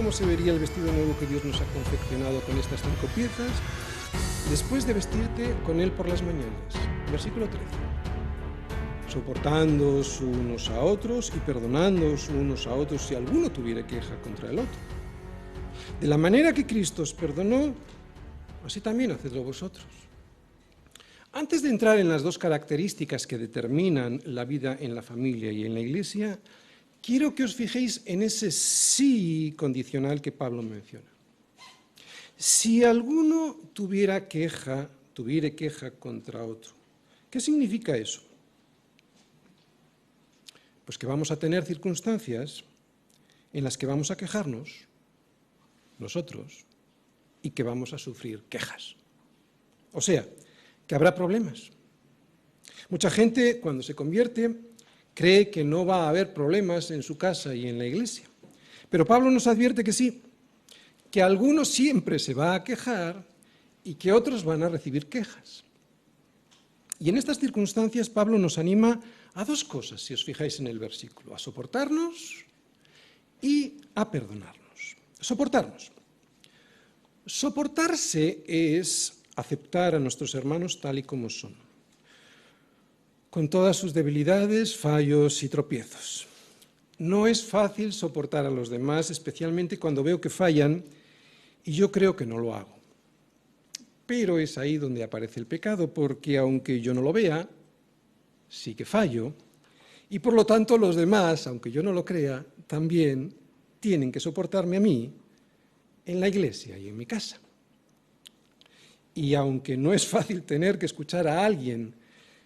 cómo se vería el vestido nuevo que Dios nos ha confeccionado con estas 5 piezas, después de vestirte con Él por las mañanas. Versículo 13. Soportándoos unos a otros y perdonándoos unos a otros si alguno tuviera queja contra el otro. De la manera que Cristo os perdonó, así también hacedlo vosotros. Antes de entrar en las 2 características que determinan la vida en la familia y en la iglesia, quiero que os fijéis en ese sí condicional que Pablo menciona. Si alguno tuviera queja contra otro, ¿qué significa eso? Pues que vamos a tener circunstancias en las que vamos a quejarnos nosotros y que vamos a sufrir quejas. O sea, que habrá problemas. Mucha gente, cuando se convierte, cree que no va a haber problemas en su casa y en la iglesia. Pero Pablo nos advierte que sí, que algunos siempre se va a quejar y que otros van a recibir quejas. Y en estas circunstancias Pablo nos anima a 2 cosas, si os fijáis en el versículo, a soportarnos y a perdonarnos. Soportarnos. Soportarse es aceptar a nuestros hermanos tal y como son, con todas sus debilidades, fallos y tropiezos. No es fácil soportar a los demás, especialmente cuando veo que fallan y yo creo que no lo hago. Pero es ahí donde aparece el pecado, porque aunque yo no lo vea, sí que fallo, y por lo tanto los demás, aunque yo no lo crea, también tienen que soportarme a mí en la iglesia y en mi casa. Y aunque no es fácil tener que escuchar a alguien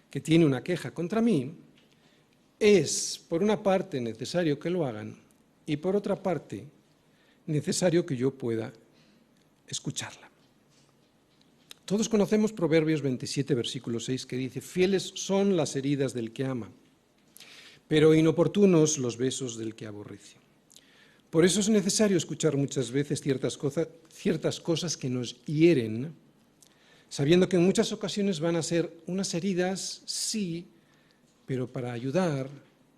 que tiene una queja contra mí, es, por una parte, necesario que lo hagan y, por otra parte, necesario que yo pueda escucharla. Todos conocemos Proverbios 27, versículo 6, que dice: «Fieles son las heridas del que ama, pero inoportunos los besos del que aborrece». Por eso es necesario escuchar muchas veces ciertas cosas que nos hieren, sabiendo que en muchas ocasiones van a ser unas heridas, sí, pero para ayudar,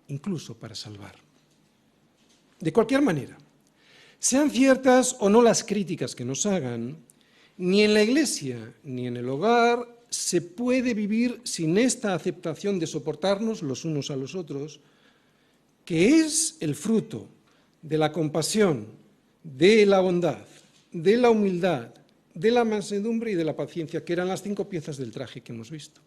incluso para salvar. De cualquier manera, sean ciertas o no las críticas que nos hagan, ni en la iglesia ni en el hogar se puede vivir sin esta aceptación de soportarnos los unos a los otros, que es el fruto de la compasión, de la bondad, de la humildad, de la mansedumbre y de la paciencia, que eran las 5 piezas del traje que hemos visto.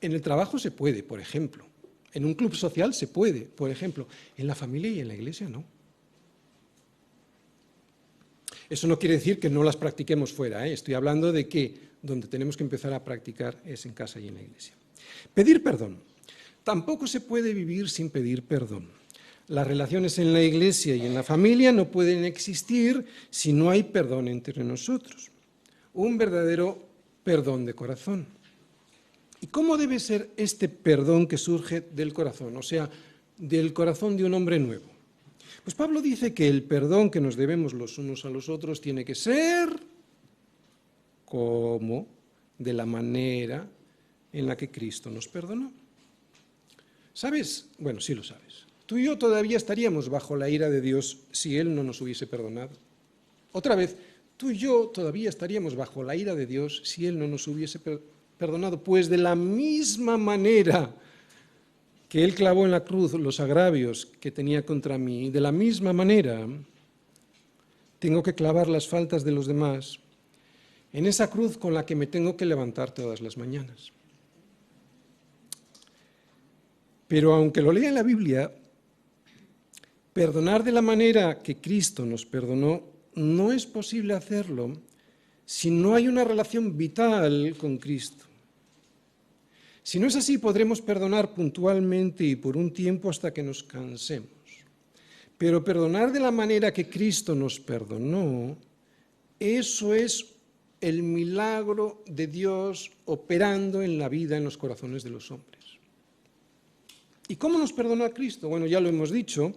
En el trabajo se puede, por ejemplo. En un club social se puede, por ejemplo. En la familia y en la iglesia no. Eso no quiere decir que no las practiquemos fuera, ¿eh? Estoy hablando de que donde tenemos que empezar a practicar es en casa y en la iglesia. Pedir perdón. Tampoco se puede vivir sin pedir perdón. Las relaciones en la iglesia y en la familia no pueden existir si no hay perdón entre nosotros. Un verdadero perdón de corazón. ¿Y cómo debe ser este perdón que surge del corazón? O sea, del corazón de un hombre nuevo. Pues Pablo dice que el perdón que nos debemos los unos a los otros tiene que ser como de la manera en la que Cristo nos perdonó. ¿Sabes? Bueno, sí lo sabes. Tú y yo todavía estaríamos bajo la ira de Dios si Él no nos hubiese perdonado. Otra vez, tú y yo todavía estaríamos bajo la ira de Dios si Él no nos hubiese perdonado. Pues de la misma manera que Él clavó en la cruz los agravios que tenía contra mí, de la misma manera tengo que clavar las faltas de los demás en esa cruz con la que me tengo que levantar todas las mañanas. Pero aunque lo lea en la Biblia, perdonar de la manera que Cristo nos perdonó, no es posible hacerlo si no hay una relación vital con Cristo. Si no es así, podremos perdonar puntualmente y por un tiempo hasta que nos cansemos. Pero perdonar de la manera que Cristo nos perdonó, eso es el milagro de Dios operando en la vida, en los corazones de los hombres. ¿Y cómo nos perdonó a Cristo? Bueno, ya lo hemos dicho,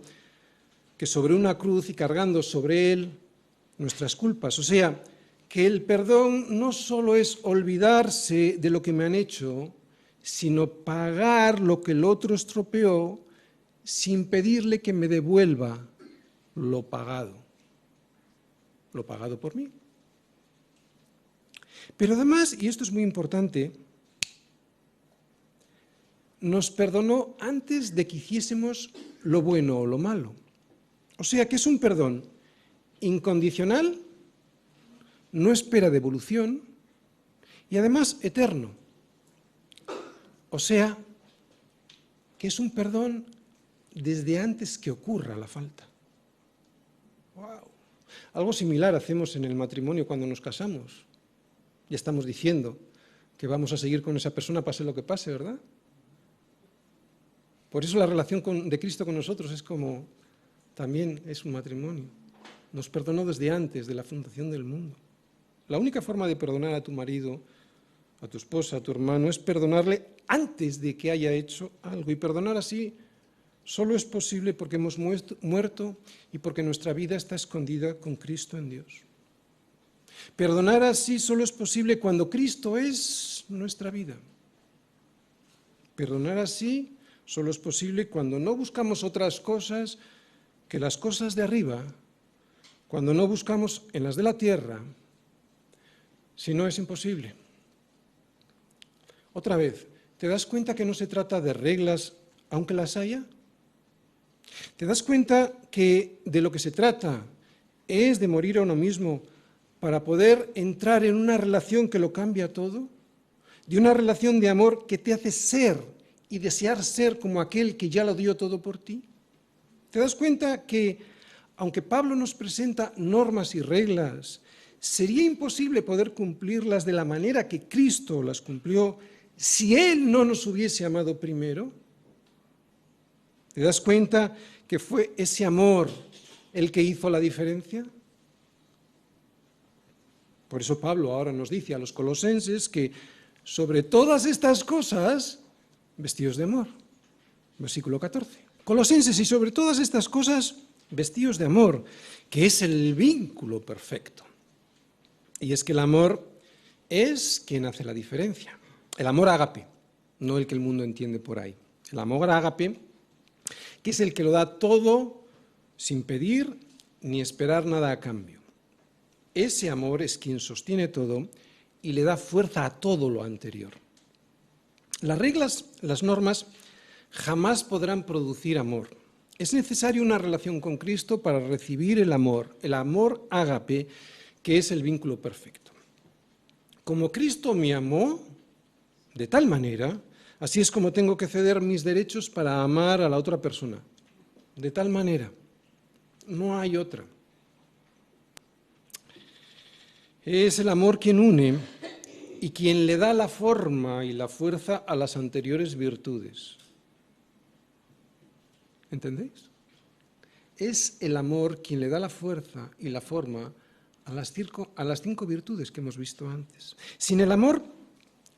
que sobre una cruz y cargando sobre Él nuestras culpas. O sea, que el perdón no solo es olvidarse de lo que me han hecho, sino pagar lo que el otro estropeó sin pedirle que me devuelva lo pagado. lo pagado por mí. Pero además, y esto es muy importante, nos perdonó antes de que hiciésemos lo bueno o lo malo. O sea que es un perdón incondicional, no espera devolución y además eterno. O sea que es un perdón desde antes que ocurra la falta. ¡Wow! Algo similar hacemos en el matrimonio cuando nos casamos. Ya estamos diciendo que vamos a seguir con esa persona pase lo que pase, ¿verdad? Por eso la relación de Cristo con nosotros es como, también es un matrimonio. Nos perdonó desde antes de la fundación del mundo. La única forma de perdonar a tu marido, a tu esposa, a tu hermano, es perdonarle antes de que haya hecho algo. Y perdonar así solo es posible porque hemos muerto y porque nuestra vida está escondida con Cristo en Dios. Perdonar así solo es posible cuando Cristo es nuestra vida. Perdonar así solo es posible cuando no buscamos otras cosas que las cosas de arriba, cuando no buscamos en las de la tierra, si no es imposible. Otra vez, ¿te das cuenta que no se trata de reglas, aunque las haya? ¿Te das cuenta que de lo que se trata es de morir a uno mismo para poder entrar en una relación que lo cambia todo? De una relación de amor que te hace ser y desear ser como aquel que ya lo dio todo por ti. ¿Te das cuenta que, aunque Pablo nos presenta normas y reglas, sería imposible poder cumplirlas de la manera que Cristo las cumplió si Él no nos hubiese amado primero? ¿Te das cuenta que fue ese amor el que hizo la diferencia? Por eso Pablo ahora nos dice a los colosenses que sobre todas estas cosas, vestidos de amor. Versículo 14. Colosenses, y sobre todas estas cosas, vestidos de amor, que es el vínculo perfecto. Y es que el amor es quien hace la diferencia. El amor ágape, no el que el mundo entiende por ahí. El amor ágape, que es el que lo da todo sin pedir ni esperar nada a cambio. Ese amor es quien sostiene todo y le da fuerza a todo lo anterior. Las reglas, las normas, jamás podrán producir amor. Es necesaria una relación con Cristo para recibir el amor ágape, que es el vínculo perfecto. Como Cristo me amó de tal manera, así es como tengo que ceder mis derechos para amar a la otra persona. De tal manera. No hay otra. Es el amor quien une y quien le da la forma y la fuerza a las anteriores virtudes. ¿Entendéis? Es el amor quien le da la fuerza y la forma a las 5 virtudes que hemos visto antes. Sin el amor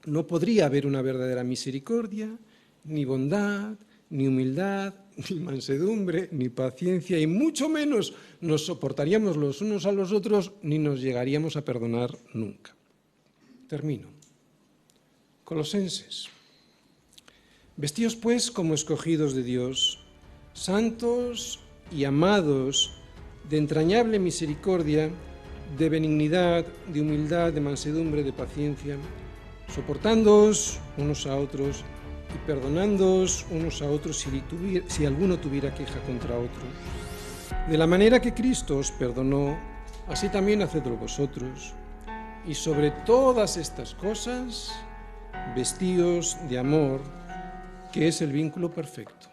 no podría haber una verdadera misericordia, ni bondad, ni humildad, ni mansedumbre, ni paciencia, y mucho menos nos soportaríamos los unos a los otros, ni nos llegaríamos a perdonar nunca. Termino. Colosenses. Vestíos pues como escogidos de Dios, santos y amados, de entrañable misericordia, de benignidad, de humildad, de mansedumbre, de paciencia, soportándoos unos a otros y perdonándoos unos a otros si alguno tuviera queja contra otro. De la manera que Cristo os perdonó, así también hacedlo vosotros. Y sobre todas estas cosas, vestíos de amor, que es el vínculo perfecto.